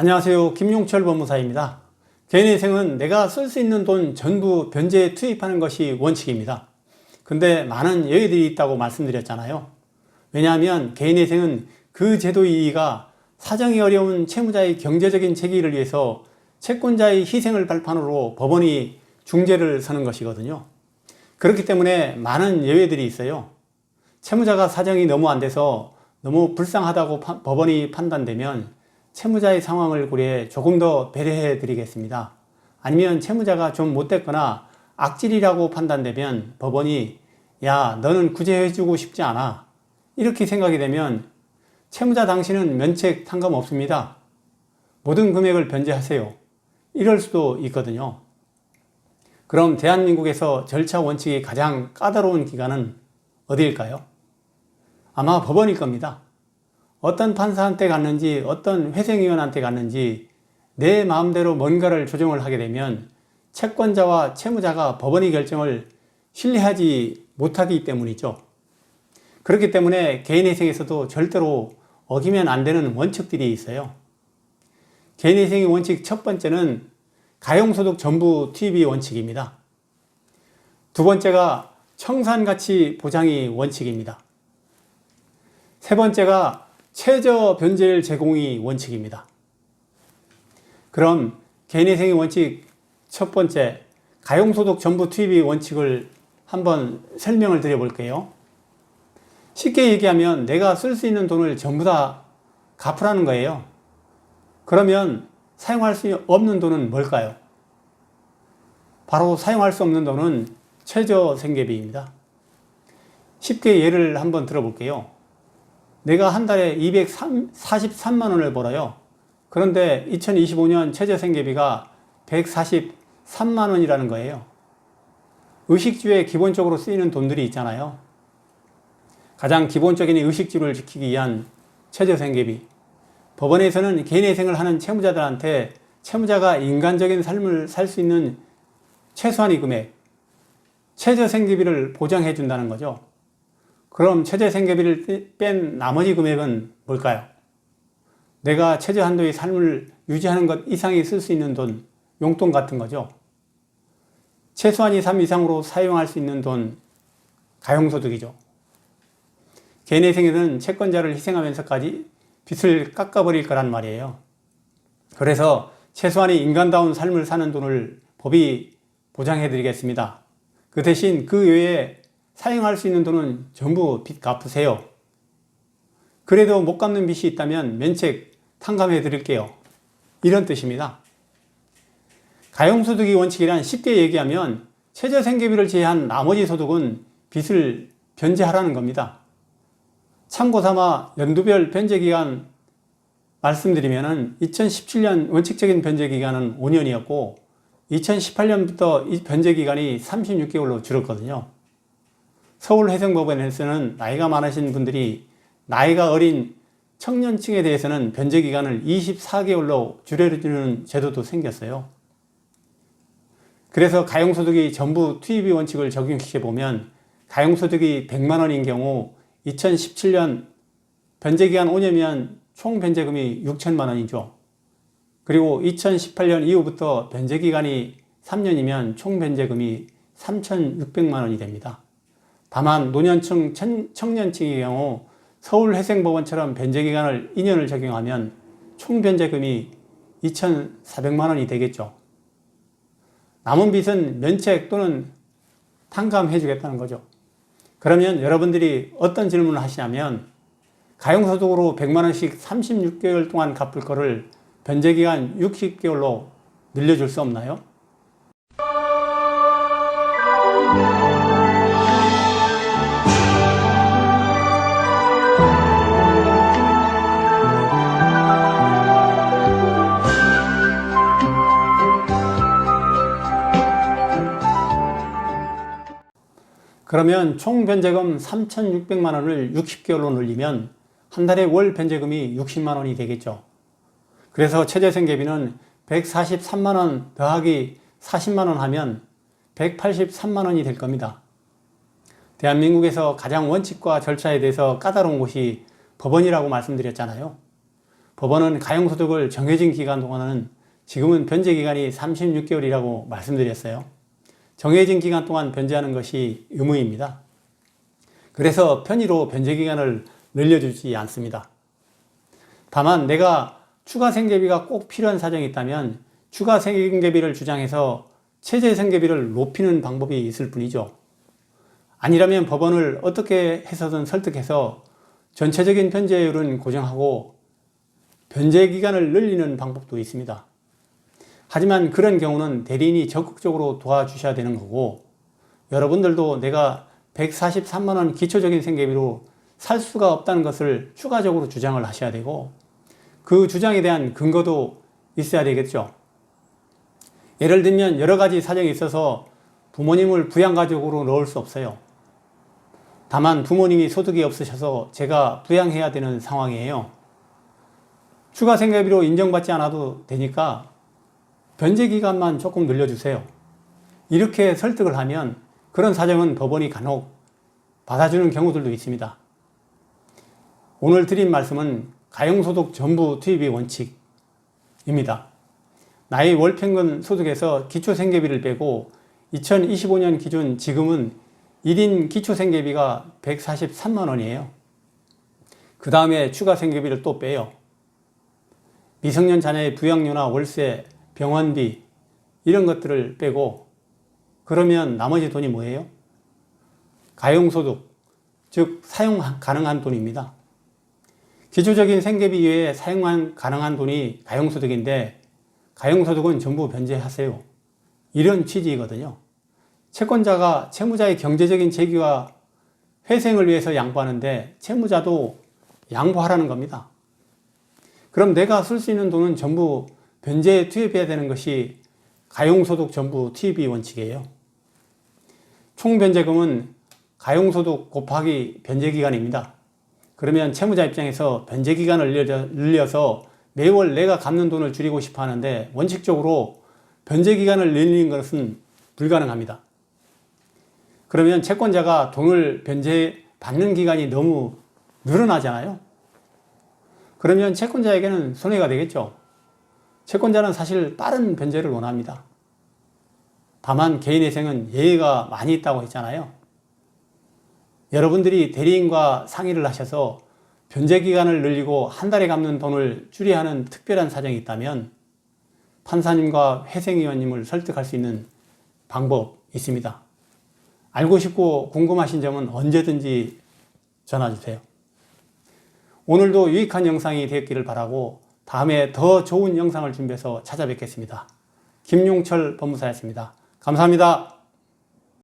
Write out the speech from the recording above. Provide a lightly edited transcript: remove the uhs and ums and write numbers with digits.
안녕하세요. 김용철 법무사입니다. 개인회생은 내가 쓸 수 있는 돈 전부 변제에 투입하는 것이 원칙입니다. 근데 많은 예외들이 있다고 말씀드렸잖아요. 왜냐하면 개인회생은 그 제도 이의가 사정이 어려운 채무자의 경제적인 재기를 위해서 채권자의 희생을 발판으로 법원이 중재를 서는 것이거든요. 그렇기 때문에 많은 예외들이 있어요. 채무자가 사정이 너무 안 돼서 너무 불쌍하다고 법원이 판단되면 채무자의 상황을 고려해 조금 더 배려해 드리겠습니다. 아니면 채무자가 좀 못됐거나 악질이라고 판단되면 법원이 야, 너는 구제해 주고 싶지 않아, 이렇게 생각이 되면 채무자 당신은 면책 탕감 없습니다, 모든 금액을 변제하세요, 이럴 수도 있거든요. 그럼 대한민국에서 절차 원칙이 가장 까다로운 기관은 어디일까요? 아마 법원일 겁니다. 어떤 판사한테 갔는지 어떤 회생위원한테 갔는지 내 마음대로 뭔가를 조정을 하게 되면 채권자와 채무자가 법원의 결정을 신뢰하지 못하기 때문이죠. 그렇기 때문에 개인회생에서도 절대로 어기면 안 되는 원칙들이 있어요. 개인회생의 원칙 첫 번째는 가용소득 전부 투입이 원칙입니다. 두 번째가 청산가치 보장이 원칙입니다. 세 번째가 최저 변제일 제공이 원칙입니다. 그럼 개인회생의 원칙 첫 번째, 가용소득 전부 투입의 원칙을 한번 설명을 드려볼게요. 쉽게 얘기하면 내가 쓸 수 있는 돈을 전부 다 갚으라는 거예요. 그러면 사용할 수 없는 돈은 뭘까요? 바로 사용할 수 없는 돈은 최저 생계비입니다. 쉽게 예를 한번 들어볼게요. 내가 한 달에 243만 원을 벌어요. 그런데 2025년 최저 생계비가 143만 원이라는 거예요. 의식주에 기본적으로 쓰이는 돈들이 있잖아요. 가장 기본적인 의식주를 지키기 위한 최저 생계비. 법원에서는 개인회생을 하는 채무자들한테 채무자가 인간적인 삶을 살 수 있는 최소한의 금액, 최저 생계비를 보장해 준다는 거죠. 그럼 최저 생계비를 뺀 나머지 금액은 뭘까요? 내가 최저 한도의 삶을 유지하는 것 이상이 쓸 수 있는 돈, 용돈 같은 거죠. 최소한의 삶 이상으로 사용할 수 있는 돈, 가용소득이죠. 개인회생에는 채권자를 희생하면서까지 빚을 깎아버릴 거란 말이에요. 그래서 최소한의 인간다운 삶을 사는 돈을 법이 보장해 드리겠습니다. 그 대신 그 외에 사용할 수 있는 돈은 전부 빚 갚으세요. 그래도 못 갚는 빚이 있다면 면책 탕감해 드릴게요, 이런 뜻입니다. 가용소득의 원칙이란 쉽게 얘기하면 최저 생계비를 제외한 나머지 소득은 빚을 변제하라는 겁니다. 참고 삼아 연도별 변제기간 말씀드리면 2017년 원칙적인 변제기간은 5년이었고 2018년부터 이 변제기간이 36개월로 줄었거든요. 서울회생법원에서는 나이가 많으신 분들이 나이가 어린 청년층에 대해서는 변제기간을 24개월로 줄여주는 제도도 생겼어요. 그래서 가용소득이 전부 투입의 원칙을 적용시켜보면 가용소득이 100만 원인 경우 2017년 변제기간 5년이면 총 변제금이 6천만 원이죠. 그리고 2018년 이후부터 변제기간이 3년이면 총 변제금이 3,600만 원이 됩니다. 다만 노년층, 청년층의 경우 서울회생법원처럼 변제기간을 2년을 적용하면 총 변제금이 2,400만 원이 되겠죠. 남은 빚은 면책 또는 탕감해 주겠다는 거죠. 그러면 여러분들이 어떤 질문을 하시냐면 가용소득으로 100만 원씩 36개월 동안 갚을 거를 변제기간 60개월로 늘려줄 수 없나요? 그러면 총 변제금 3,600만 원을 60개월로 늘리면 한 달에 월 변제금이 60만 원이 되겠죠. 그래서 최저 생계비는 143만 원 더하기 40만 원 하면 183만 원이 될 겁니다. 대한민국에서 가장 원칙과 절차에 대해서 까다로운 곳이 법원이라고 말씀드렸잖아요. 법원은 가용소득을 정해진 기간 동안은 지금은 변제 기간이 36개월이라고 말씀드렸어요. 정해진 기간 동안 변제하는 것이 의무입니다. 그래서 편의로 변제 기간을 늘려주지 않습니다. 다만 내가 추가 생계비가 꼭 필요한 사정이 있다면 추가 생계비를 주장해서 최저 생계비를 높이는 방법이 있을 뿐이죠. 아니라면 법원을 어떻게 해서든 설득해서 전체적인 변제율은 고정하고 변제 기간을 늘리는 방법도 있습니다. 하지만 그런 경우는 대리인이 적극적으로 도와주셔야 되는 거고, 여러분들도 내가 143만 원 기초적인 생계비로 살 수가 없다는 것을 추가적으로 주장을 하셔야 되고, 그 주장에 대한 근거도 있어야 되겠죠. 예를 들면 여러 가지 사정이 있어서 부모님을 부양가족으로 넣을 수 없어요. 다만 부모님이 소득이 없으셔서 제가 부양해야 되는 상황이에요. 추가 생계비로 인정받지 않아도 되니까 변제 기간만 조금 늘려주세요. 이렇게 설득을 하면 그런 사정은 법원이 간혹 받아주는 경우들도 있습니다. 오늘 드린 말씀은 가용소득 전부 투입이 원칙입니다. 나의 월평균 소득에서 기초생계비를 빼고 2025년 기준 지금은 1인 기초생계비가 143만 원이에요. 그 다음에 추가 생계비를 또 빼요. 미성년 자녀의 부양료나 월세, 병원비 이런 것들을 빼고, 그러면 나머지 돈이 뭐예요? 가용소득, 즉 사용 가능한 돈입니다. 기초적인 생계비 외에 사용 가능한 돈이 가용소득인데 가용소득은 전부 변제하세요. 이런 취지이거든요. 채권자가 채무자의 경제적인 재기와 회생을 위해서 양보하는데 채무자도 양보하라는 겁니다. 그럼 내가 쓸 수 있는 돈은 전부 변제에 투입해야 되는 것이 가용소득 전부 투입이 원칙이에요. 총변제금은 가용소득 곱하기 변제기간입니다. 그러면 채무자 입장에서 변제기간을 늘려서 매월 내가 갚는 돈을 줄이고 싶어 하는데 원칙적으로 변제기간을 늘리는 것은 불가능합니다. 그러면 채권자가 돈을 변제받는 기간이 너무 늘어나잖아요. 그러면 채권자에게는 손해가 되겠죠. 채권자는 사실 빠른 변제를 원합니다. 다만 개인회생은 예외가 많이 있다고 했잖아요. 여러분들이 대리인과 상의를 하셔서 변제기간을 늘리고 한 달에 갚는 돈을 줄여야 하는 특별한 사정이 있다면 판사님과 회생위원님을 설득할 수 있는 방법 있습니다. 알고 싶고 궁금하신 점은 언제든지 전화주세요. 오늘도 유익한 영상이 되었기를 바라고 다음에 더 좋은 영상을 준비해서 찾아뵙겠습니다. 김용철 법무사였습니다. 감사합니다.